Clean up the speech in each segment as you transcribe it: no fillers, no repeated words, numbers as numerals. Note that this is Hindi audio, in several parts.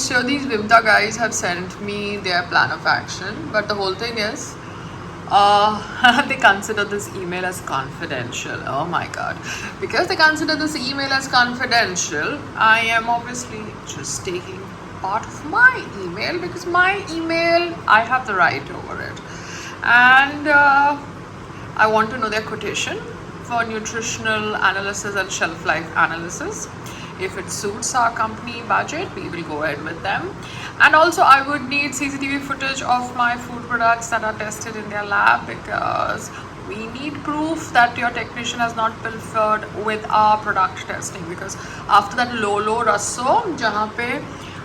so these Vimta guys have sent me their plan of action, but the whole thing is, they consider this email as confidential. Oh my god. Because they consider this email as confidential, I am obviously just taking part of my email because my email, I have the right over it. And I want to know their quotation for nutritional analysis and shelf life analysis. If it suits our company budget, we will go ahead with them. And also, I would need CCTV footage of my food products that are tested in their lab because we need proof that your technician has not pilfered with our product testing. Because after that Lolo Rasso, जहाँ पे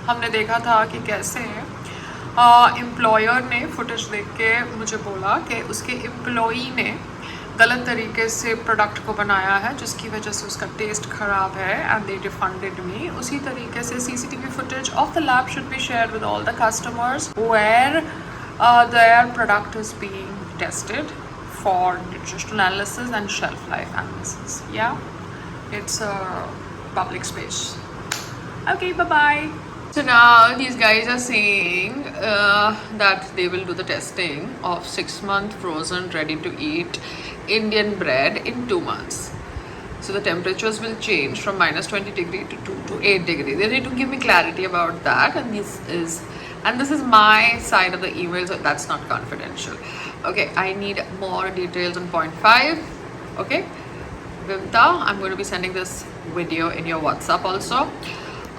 हमने देखा था कि कैसे एम्प्लॉयर ने फुटेज देख के मुझे बोला कि उसके एम्प्लॉई ने गलत तरीके से प्रोडक्ट को बनाया है जिसकी वजह से उसका टेस्ट ख़राब है एंड दे रिफंडेड मी. उसी तरीके से CCTV footage of the lab should be share with all the customers where their product is being tested for nutritional analysis and shelf life analysis. Yeah, it's a public space. Okay, bye-bye. So now these guys are saying that they will do the testing of 6-month frozen ready to eat Indian bread in 2 months. So the temperatures will change from -20 degree to 2 to 8 degree. They need to give me clarity about that, and this is my side of the email, so that's not confidential. Okay, I need more details on point 5. Okay, Vimta, I'm going to be sending this video in your WhatsApp also.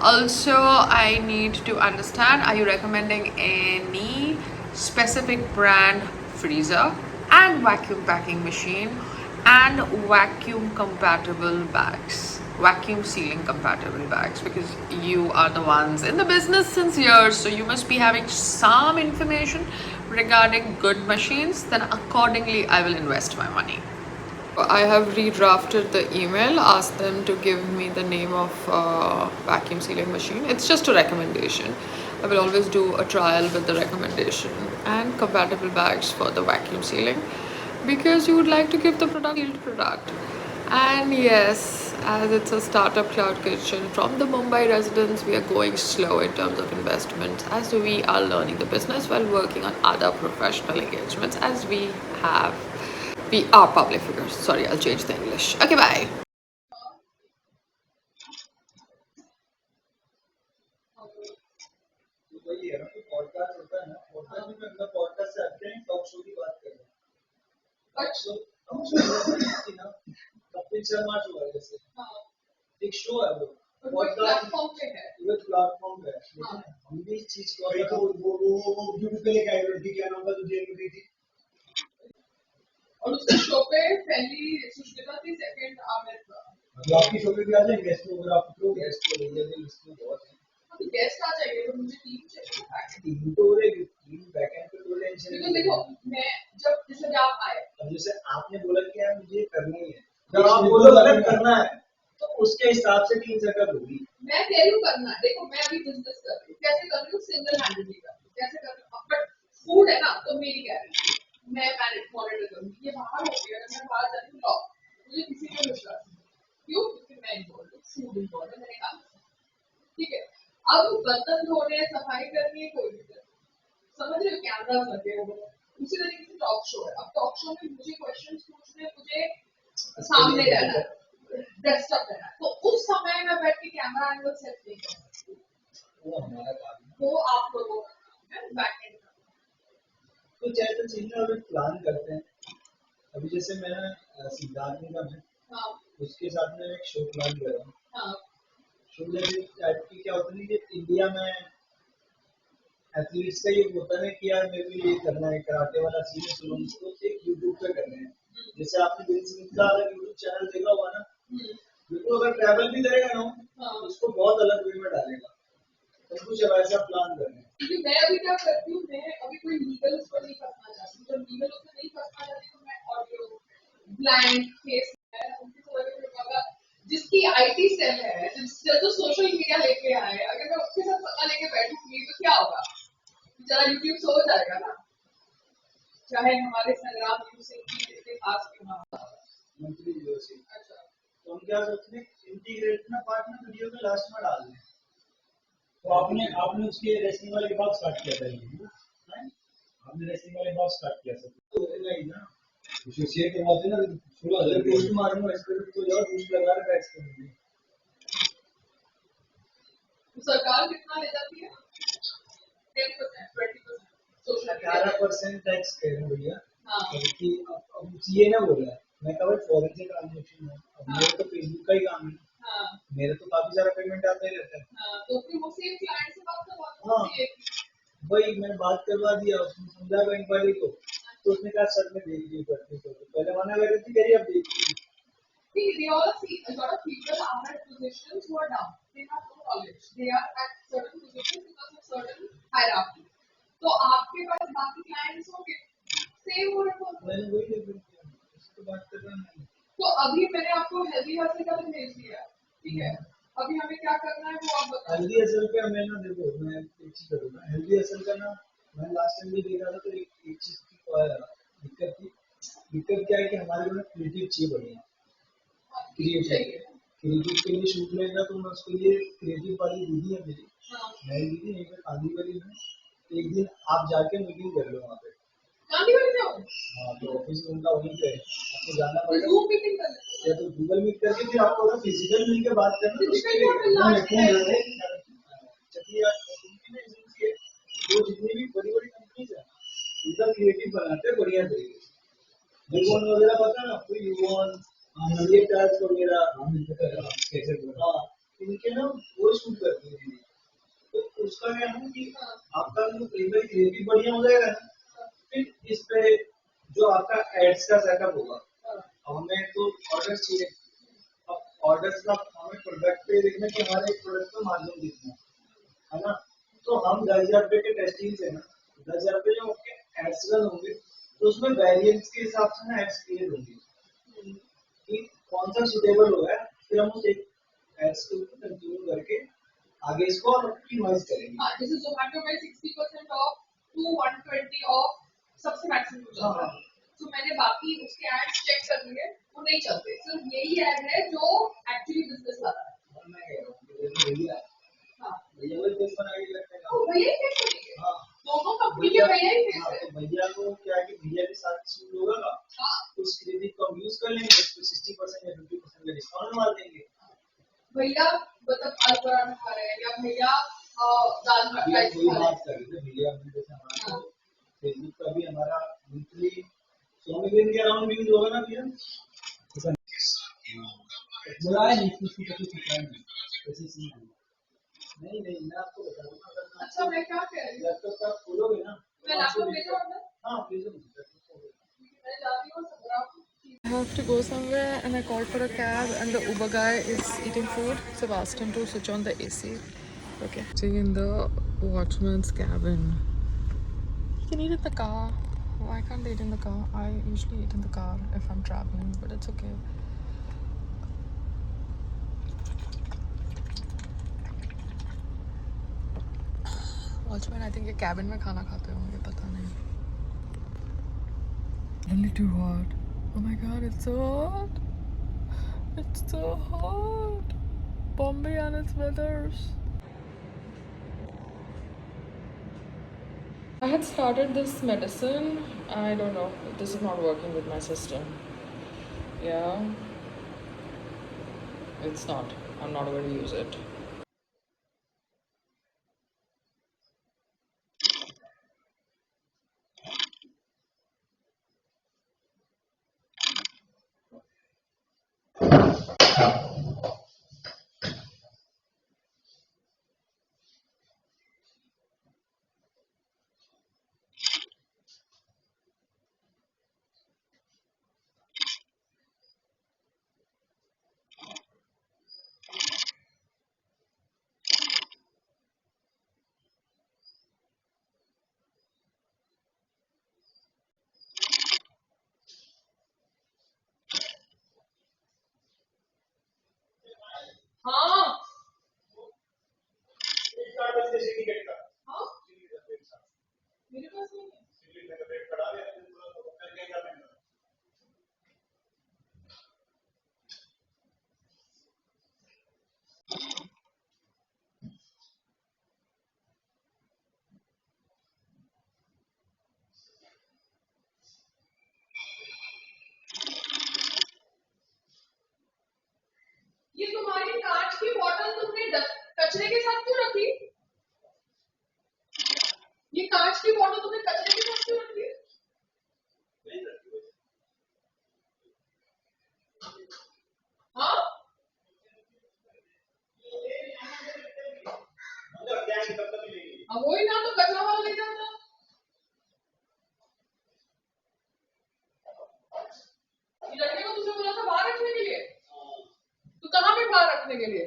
Also, I need to understand, are you recommending any specific brand freezer and vacuum packing machine and vacuum compatible bags, vacuum sealing compatible bags, because you are the ones in the business since years, so you must be having some information regarding good machines. Then accordingly I will invest my money. I have redrafted the email, asked them to give me the name of vacuum sealing machine. It's just a recommendation. I will always do a trial with the recommendation and compatible bags for the vacuum sealing because you would like to give the sealed product. And yes, as it's a startup cloud kitchen from the Mumbai residents, we are going slow in terms of investments as we are learning the business while working on other professional engagements as we are public figures. Sorry, I'll change the English. Okay, bye. वही है ना कि पॉडकास्ट होता है ना, पॉडकास्ट में अपना पॉडकास्ट से हटके टॉक शो की बात कर रहे हैं. टॉक शो की ना कपिल शर्मा शो है जैसे, एक शो है वो पॉडकास्ट प्लेटफॉर्म पे है. लेकिन हम भी इस चीज को तो वो यूट्यूब पे लेके आए थे, क्या नाम था तुझे गई थी, और उसके शो पे पहली सुष्मिता थी, सेकंड आमिर था. मतलब आपकी शो पे भी आ जाए गेस्ट वगैरह, आप तो गेस्ट को ले लेंगे, इसमें बहुत है. तो गेस्ट आ जाएंगे तो मुझे टीम चाहिए. टीम तो रहेगी, टीम बैकएंड पे तो टेंशन क्योंकि देखो मैं जब जैसे आप आए, अब जैसे आपने बोला कि यार मुझे करना ही है, जब आप बोलो अगर करना है तो उसके हिसाब से टीम सेटअप होगी. मैं कह रही हूँ करना. देखो मैं अभी बिजनेस कर रही हूँ, कैसे कर रही हूँ, सिंगल हैंडेडली कर रही हूँ, कैसे कर रही हूँ. बट फूड है ना, तो मेरी कह रही हूँ मैं मैनेज मॉनिटर करूँगी. ये बाहर हो गया, मैं बाहर जाती हूँ लॉक, मुझे किसी पे विश्वास नहीं. क्यों? क्योंकि मैं इन्वॉल्व हूँ, फूड इन्वॉल्व है, मैंने काम. ठीक है, अब बर्तन धोने सफाई करनी है, कोई दिक्कत. समझ रहे हो, कैमरा लगे हो. उसी तरीके से टॉक शो है. अब टॉक शो में मुझे क्वेश्चंस पूछने, मुझे सामने रहना है, डेस्कटॉप रहना है, तो उस समय मैं बैठ के कैमरा एंगल सेट नहीं कर सकती. वो हमारा काम है, वो आप लोगों का काम है, बैक एंड का. तो जैसे चीजें अभी प्लान करते हैं. अभी जैसे मैं सिद्धार्थ निगम है, हाँ, उसके साथ में एक शो प्लान कर रहा हूँ. हाँ, शो जैसे टाइप की क्या होता है कि इंडिया में एथलीट्स का ये होता है कि यार मेरे को ये करना है, कराटे वाला सीन सुनो, उसको एक यूट्यूब पे करना है. जैसे आपने विल स्मिथ का अगर यूट्यूब चैनल देखा हुआ ना, बिल्कुल अगर ट्रैवल भी करेगा ना, उसको बहुत अलग वे में डालेगा. तो कुछ ऐसा प्लान कर रहे हैं. क्योंकि मैं अभी क्या करती हूँ, मैं अभी कोई लीगल उस पर नहीं फंसना चाहती. जब लीगल उसमें नहीं फंसना चाहती तो मैं ऑडियो ब्लैंक फेस है उनकी थोड़ा जिसकी IT सेल है, जो सोशल मीडिया लेके आए, अगर मैं उसके साथ पता लेके बैठूंगी तो क्या होगा, बेचारा यूट्यूब सो जाएगा ना. चाहे हमारे संग्राम सिंह की कितने खास क्यों ना हो. मंथली वीडियो से. अच्छा, तो हम क्या सोचते हैं, इंटीग्रेट ना पार्ट में वीडियो के लास्ट में डाल दें. तो आपने उसके रेसलिंग वाले ब्लॉग स्टार्ट किया था ये ना? हैं? आपने रेसलिंग वाले ब्लॉग स्टार्ट किया था तो नहीं ना उसको शेयर करवाते ना 16,000 पोस्ट मारूंगा इस पर तो यार बूस्ट लगा रहा है इसके लिए सरकार कितना ले जाती है? 10%, 20%. सोशल 11% टैक्स कह रहे हैं भैया हाँ. कि अब सीए ना बोला है मैं कहा फॉरेन से ट्रांजेक्शन है अब मेरे तो फेसबुक का ही काम है हाँ. मेरे तो काफी सारा पेमेंट आता ही रहता है हाँ. तो फिर वो सेम क्लाइंट से बात करवा दो. हाँ CA की. वही मैंने बात करवा दिया उसने समझा बैंक वाले को तो उसने कहा सर मैं देख ली करती तो पहले मना कर रही थी कह रही अब देख ली See, they all see a lot of people are at positions who are down. They have no knowledge. They are at certain positions because of certain hierarchy. तो आपके पास बाकी clients होंगे. Same हो रहा है. मैंने वही देख लिया उससे तो बात कर रहा नहीं तो अभी मैंने आपको हेल्दी हसल का भी भेज दिया. ठीक है. अभी हमें क्या करना है वो आप बताओ. हेल्दी असल का मैं ना देखो मैं एक चीज करूँगा हेल्दी असल का ना मैं लास्ट टाइम भी देखा था तो एक चीज की दिक्कत थी दिक्कत क्या है कि हमारे में क्रिएटिव चाहिए बढ़िया क्रिएटिव चाहिए क्रिएटिव के लिए शूट लेगा तो मैं उसके लिए क्रिएटिव वाली दीदी है मेरी नई दीदी नहीं मैं काली वाली में एक दिन आप जाके मीटिंग कर लो वहाँ पे गांधी वाली में हो. हाँ तो ऑफिस में उनका वहीं पे है आपको जाना तो पड़ेगा Zoom मीटिंग कर लेते या तो गूगल मीट करके फिर आपको अगर फिजिकल मिलकर बात करना तो उसके Physical लिए में मिलना कौन है. है चलिए उनकी ना इसलिए वो जितनी भी बड़ी बड़ी कंपनीज है उनका क्रिएटिव बनाते हैं बढ़िया तरीके से यूवन वगैरह पता ना कोई यूवन नंगे टास्क वगैरह हाँ इनके ना वो शूट करते हैं तो उसका क्या है कि आपका जो क्रिएटिव बढ़िया हो जाएगा ना फिर इस पे जो आपका एड्स का सेटअप होगा हमें तो ऑर्डर चाहिए अब ऑर्डर्स का हमें प्रोडक्ट पे देखना कि हमारे प्रोडक्ट का मार्जिन कितना है ना तो हम 10,000 रुपए के टेस्टिंग से ना 10,000 रुपए जो आपके एड्स रन होंगे तो उसमें वेरिएंस के हिसाब से ना एड्स क्रिएट होंगे कि कौन सा सुटेबल होगा फिर हम उस एक एड्स को कंटिन्यू करके आगे इसको और ऑप्टिमाइज करेंगे हाँ, जैसे जोमेटो में 60% ऑफ टू 120 ऑफ सबसे मैक्सिमम हो जाता है. तो मैंने बाकी उसके एड्स चेक कर लिए वो नहीं चलते सिर्फ यही एड है जो एक्चुअली बिजनेस ला रहा है. और मैं कह रहा हूँ कि भैया हाँ. भैया वही पेज बना के रखते तो हैं भैया ही फेस करेंगे. हाँ दोनों कंपनी के भैया ही फेस हाँ है. तो भैया को क्या है कि भैया के साथ सूट होगा ना हाँ. उस क्रेडिट को हम यूज कर लेंगे उसको 60% या 50% का डिस्काउंट मार देंगे भैया मतलब आलू पराठा खा रहे हैं या भैया दाल भैया राइस वही खा रहे बात हैं. कर रहे थे भैया हमने जैसे हमारा हाँ. फेसबुक का भी हमारा मंथली 100 मिलियन के अराउंड व्यूज होगा ना भैया बुलाया नहीं किसी को कुछ सिखाया नहीं ऐसे सीन नहीं नहीं मैं आपको बताऊंगा अगर अच्छा मैं क्या कह रही हूँ लैपटॉप आप खोलोगे ना मैं लैपटॉप भेजा हूँ. हाँ भेजो मुझे मैं जा रही हूँ संग्राम. I have to go somewhere and I called for a cab and the Uber guy is eating food, so I've asked him to switch on the AC. Okay. Sitting in the watchman's cabin. You can eat in the car. Why can't they eat in the car? I usually eat in the car if I'm traveling, but it's okay. Watchman, I think ये cabin में खाना खाते होंगे, पता नहीं. Really too hot. Oh my god, it's so hot. It's so hot. Bombay and its weathers. I had started this medicine. I don't know. This is not working with my system. Yeah. It's not. I'm not going to use it. ये कांच की बॉटल तुमने कचरे के साथ क्यों रख दी? हाँ अब वही ना, तो कचरा वाला ले जाता। ये लड़के को तुझे बोला था बाहर रखने के लिए, तू कहाँ पे बाहर रखने के लिए?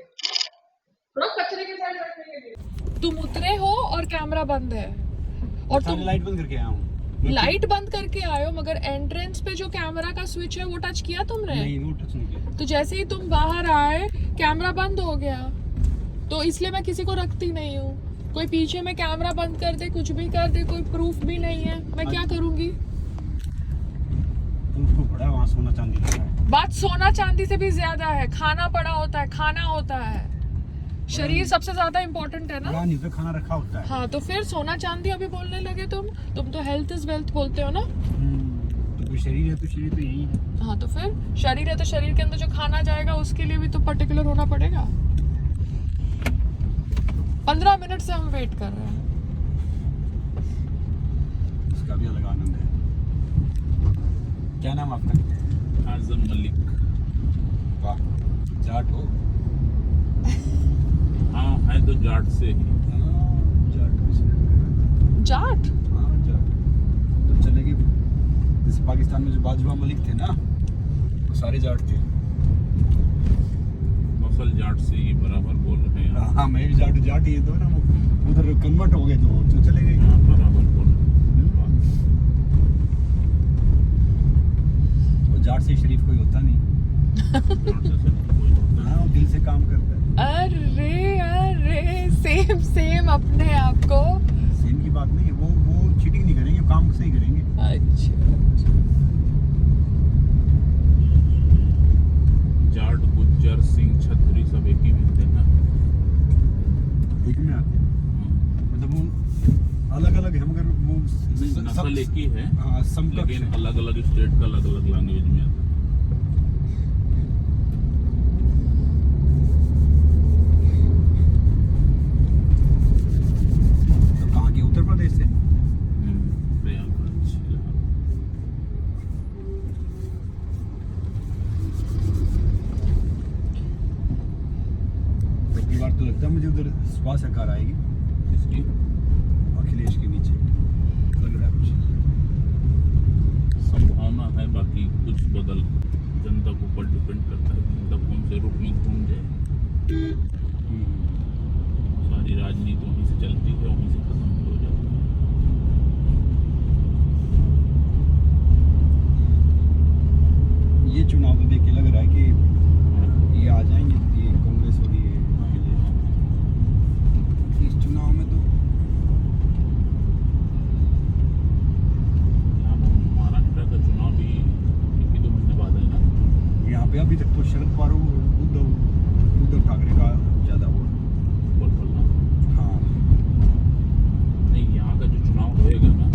थोड़ा कचरे के साइड रखने के लिए। तुम उतरे हो और कैमरा बंद है और तुम लाइट बंद करके आया हूँ। लाइट बंद करके आए हो, मगर एंट्रेंस पे जो कैमरा का स्विच है वो टच किया तुमने? नहीं, वो टच नहीं किया। तो जैसे ही तुम बाहर आए कैमरा बंद हो गया, तो इसलिए मैं किसी को रखती नहीं हूँ। कोई पीछे में कैमरा बंद कर दे, कुछ भी कर दे, कोई प्रूफ भी नहीं है, मैं क्या करूंगी? उसको पड़ा वहाँ सोना चांदी लगा है। बात सोना चांदी से भी ज्यादा है, खाना पड़ा होता है, खाना होता है, शरीर सबसे ज्यादा इम्पोर्टेंट है ना। नहीं तो खाना रखा होता है। हाँ तो फिर सोना चांदी अभी बोलने लगे तुम तो हेल्थ इज वेल्थ बोलते हो ना। तो कोई शरीर है तो शरीर तो यही है। हाँ तो फिर शरीर है तो शरीर के अंदर जो खाना जाएगा उसके लिए भी तो पर्टिकुलर होना पड़ेगा। 15 मिनट से हम वेट कर रहे हैं। उसका भी अलग आनंद है। क्या नाम आपका? आजम मलिक। वाह, जाट हो? हाँ है तो जाट से ही। जाट किसने? जाट? हाँ जाट। तो चलेगी जैसे पाकिस्तान में जो बाजवा मलिक थे ना, वो सारे जाट थे। मसल जाट से ही बराबर बोल रहे हैं। हाँ मैं भी जाट ही है तो ना, वो उधर कन्वर्ट हो गए तो चले गए। हाँ, बराबर बोल रहे वो जाट से शरीफ कोई होता नहीं। हैं। जाट से सब कोई होता है। हाँ, वो दिल से काम करता है। अरे सेम अपने आप को। सेम की बात नहीं है, वो चीटिंग नहीं करेंगे, काम सही करेंगे। अच्छा जाट, गुज्जर, सिंह, छत्री सब एक ही मिलते हैं ना। एक में आते हैं, मतलब वो अलग अलग है मगर वो नहीं, नस्ल एक ही है, हाँ समकक्ष लेकिन है। अलग अलग स्टेट का अलग अलग लैंग्वेज में आता है। तो कहाँ के? उत्तर प्रदेश से। प्रयागराज, इलाहाबाद। पहली बार तो लगता है मुझे उधर सपा सरकार आएगी, इसकी अखिलेश के नीचे लग रहा है कुछ। संभावना है, बाकी कुछ बदल जनता के ऊपर डिपेंड करता है। जनता कौन से रूप में घूम जाए। सारी राजनीति वहीं से चलती है, वहीं से खत्म भी हो जाती है। ये चुनाव तो देख के लग रहा है कि ये आ जाएंगे, ये कांग्रेस और ये इस चुनाव में तो यहाँ महाराष्ट्र का चुनाव भी 1-2 महीने बाद है ना। यहाँ पे अभी तक तो शरद पवार और उद्धव ठाकरे का ज्यादा वो। बोल ना। हाँ नहीं, यहाँ का जो चुनाव होएगा ना,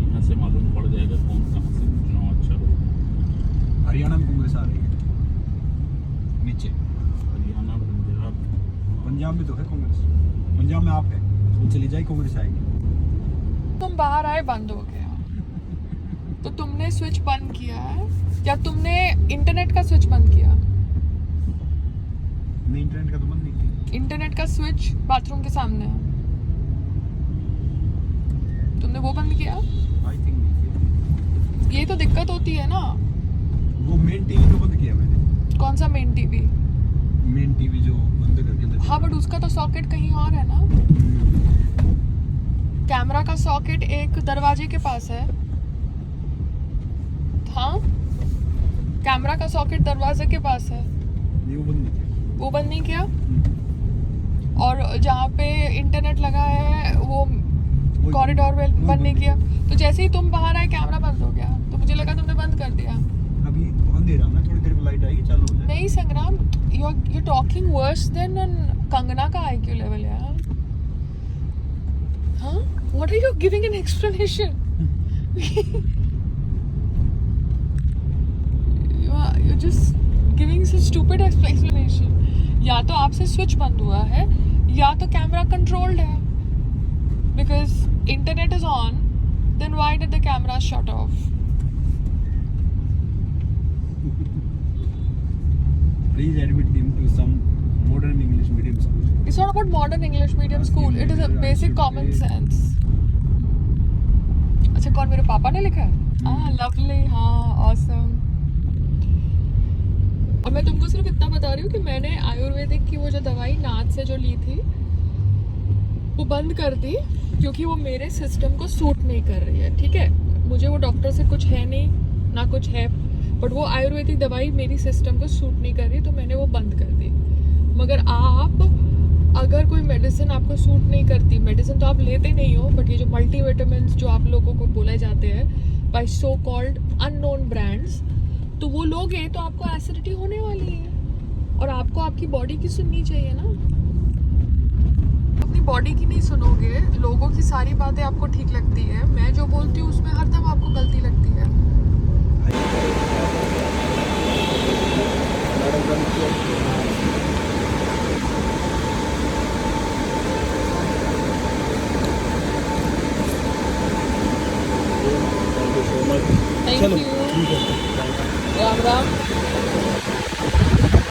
यहाँ से मालूम पड़ जाएगा कौन कहाँ से चुनाव अच्छा होगा। हरियाणा में कांग्रेस आ रही है नीचे। हरियाणा, पंजाब में तो है कांग्रेस, पंजाब में आप है वो चली जाए कांग्रेस आएगी। तुम बाहर आए बंद हो गया, तो तुमने स्विच बंद किया है या तुमने इंटरनेट का स्विच बंद किया? नहीं, इंटरनेट का तो बंद नहीं किया। इंटरनेट का स्विच बाथरूम के सामने है, तुमने वो बंद किया? आई थिंक नहीं किया। ये तो दिक्कत होती है ना। वो मेन टीवी तो बंद किया मैंने। कौन सा मेन टीवी? मेन टीवी जो बंद करके अंदर। हाँ बट उसका तो सॉकेट कहीं और है ना। कैमरा का सॉकेट एक दरवाजे के पास है। हाँ कैमरा का सॉकेट दरवाजे के पास है, नहीं, वो बंद नहीं किया। वो बंद नहीं किया। और जहाँ पे इंटरनेट लगा है वो कॉरिडोर में बंद नहीं किया। तो जैसे ही तुम बाहर आए कैमरा बंद हो गया, तो मुझे लगा तुमने बंद कर दिया। अभी अंधेरा ना, थोड़ी देर में लाइट आएगी, चालू हो जाएगा। नहीं संग्राम, you're talking worse than Kangana का IQ लेवल यार। हाँ what are you giving an explanation? you're just giving such stupid explanation. या तो आपसे स्विच बंद हुआ है या तो कैमरा कंट्रोल्ड है, because internet is on, then why did the camera shut off? Please admit him to some modern English medium school. It's not about modern English medium school. It is a basic common sense. अच्छा कौन मेरे पापा ने लिखा है? हाँ lovely, हाँ awesome. और मैं तुमको सिर्फ इतना बता रही हूँ कि मैंने आयुर्वेदिक की वो जो दवाई नाथ से जो ली थी वो बंद कर दी क्योंकि वो मेरे सिस्टम को सूट नहीं कर रही है. ठीक है, मुझे वो डॉक्टर से कुछ है नहीं ना कुछ है, बट वो आयुर्वेदिक दवाई मेरी सिस्टम को सूट नहीं कर रही तो मैंने वो बंद कर दी. मगर आप अगर कोई मेडिसिन आपको सूट नहीं करती, मेडिसिन तो आप लेते नहीं हो, बट ये जो मल्टीविटामिन्स जो आप लोगों को बोले जाते हैं by so called unknown brands, तो वो लोगे तो आपको एसिडिटी होने वाली है. और आपको आपकी बॉडी की सुननी चाहिए ना. अपनी बॉडी की नहीं सुनोगे, लोगों की सारी बातें आपको ठीक लगती है, मैं जो बोलती हूँ उसमें हरदम आपको गलती लगती है. Thank you. राम राम.